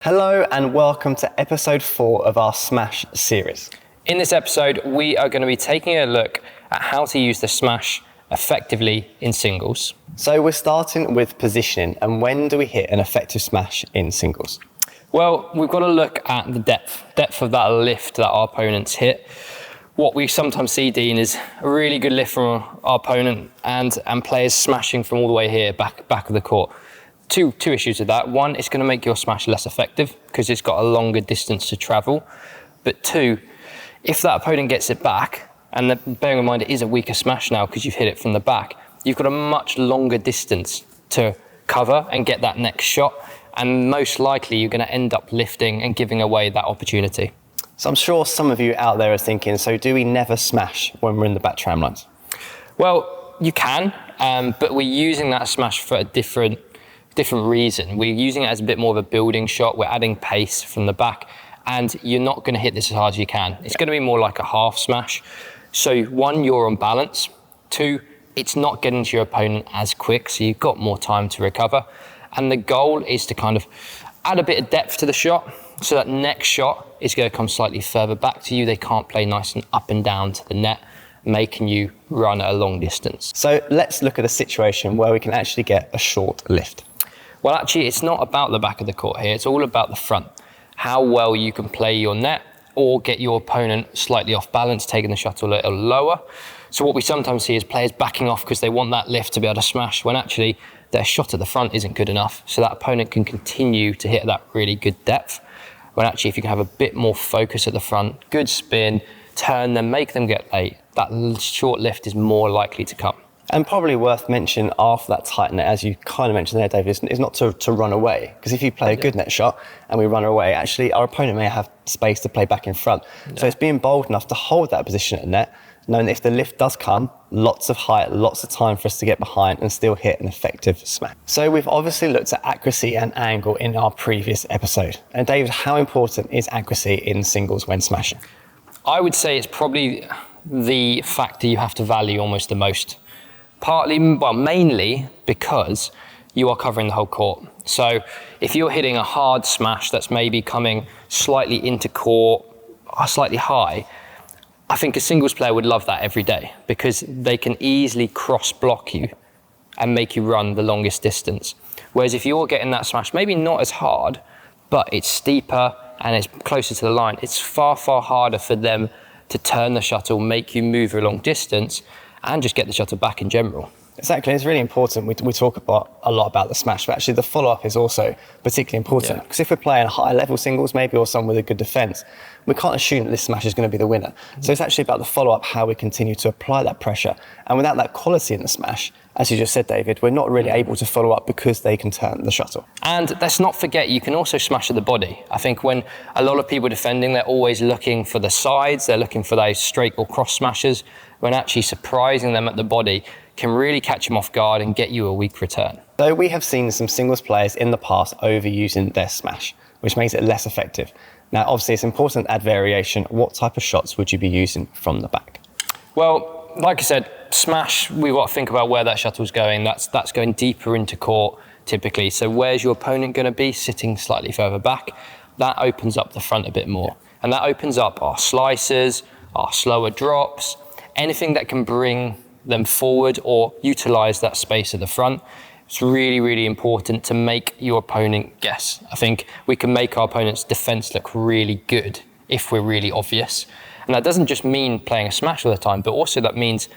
Hello and welcome to episode 4 of our Smash series. In this episode, we are going to be taking a look at how to use the smash effectively in singles. So we're starting with positioning, and when do we hit an effective smash in singles? Well, we've got to look at the depth of that lift that our opponents hit. What we sometimes see, Dean, is a really good lift from our opponent and players smashing from all the way here, back of the court. Two issues with that. One, it's going to make your smash less effective because it's got a longer distance to travel. But two, if that opponent gets it back, and bearing in mind it is a weaker smash now because you've hit it from the back, you've got a much longer distance to cover and get that next shot. And most likely you're going to end up lifting and giving away that opportunity. So I'm sure some of you out there are thinking, so do we never smash when we're in the back tram lines? Well, you can, but we're using that smash for a different reason. We're using it as a bit more of a building shot. We're adding pace from the back, and you're not going to hit this as hard as you can. It's going to be more like a half smash. So one, you're on balance. Two, it's not getting to your opponent as quick, so you've got more time to recover. And the goal is to kind of add a bit of depth to the shot, so that next shot is going to come slightly further back to you. They can't play nice and up and down to the net, making you run at a long distance. So let's look at a situation where we can actually get a short lift. Well, actually, it's not about the back of the court here. It's all about the front. How well you can play your net or get your opponent slightly off balance, taking the shuttle a little lower. So what we sometimes see is players backing off because they want that lift to be able to smash, when actually their shot at the front isn't good enough. So that opponent can continue to hit that really good depth. When actually, if you can have a bit more focus at the front, good spin, turn them, make them get late, that short lift is more likely to come. And probably worth mentioning after that tight net, as you kind of mentioned there, David, is not to run away. Because if you play a good net shot and we run away, actually our opponent may have space to play back in front. So it's being bold enough to hold that position at net, knowing that if the lift does come, lots of height, lots of time for us to get behind and still hit an effective smash. So we've obviously looked at accuracy and angle in our previous episode. And David, how important is accuracy in singles when smashing? I would say it's probably the factor you have to value almost the most. Mainly because you are covering the whole court. So if you're hitting a hard smash that's maybe coming slightly into court, or slightly high, I think a singles player would love that every day because they can easily cross block you and make you run the longest distance. Whereas if you're getting that smash, maybe not as hard, but it's steeper and it's closer to the line, it's far, far harder for them to turn the shuttle, make you move a long distance, and just get the shuttle back in general. Exactly, it's really important. We talk a lot about the smash, but actually the follow-up is also particularly important. Because if we're playing high level singles maybe, or someone with a good defence, we can't assume that this smash is going to be the winner. So it's actually about the follow-up, how we continue to apply that pressure. And without that quality in the smash, as you just said, David, we're not really able to follow up because they can turn the shuttle. And let's not forget, you can also smash at the body. I think when a lot of people are defending, they're always looking for the sides, they're looking for those straight or cross smashes, when actually surprising them at the body can really catch them off guard and get you a weak return. So we have seen some singles players in the past overusing their smash, which makes it less effective. Now, obviously, it's important to add variation. What type of shots would you be using from the back? Well, like I said, smash, we've got to think about where that shuttle's going. That's going deeper into court, typically. So where's your opponent going to be? Sitting slightly further back. That opens up the front a bit more. And that opens up our slices, our slower drops, anything that can bring them forward or utilise that space at the front. It's really, really important to make your opponent guess. I think we can make our opponent's defence look really good if we're really obvious. And that doesn't just mean playing a smash all the time, but also that means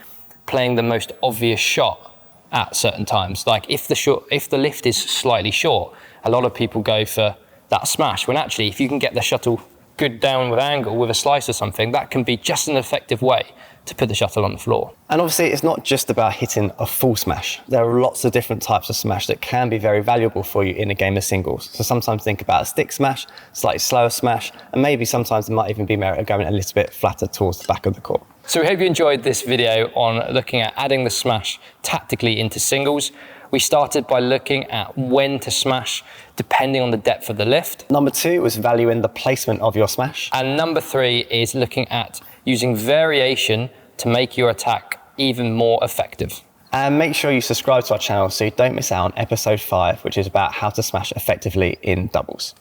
playing the most obvious shot at certain times. Like if the lift is slightly short, a lot of people go for that smash, when actually if you can get the shuttle good down with angle with a slice or something, that can be just an effective way to put the shuttle on the floor. And obviously it's not just about hitting a full smash. There are lots of different types of smash that can be very valuable for you in a game of singles. So sometimes think about a stick smash, slightly slower smash, and maybe sometimes there might even be merit of going a little bit flatter towards the back of the court. So we hope you enjoyed this video on looking at adding the smash tactically into singles. We started by looking at when to smash depending on the depth of the lift. Number 2 was valuing the placement of your smash. And number 3 is looking at using variation to make your attack even more effective. And make sure you subscribe to our channel so you don't miss out on episode 5, which is about how to smash effectively in doubles.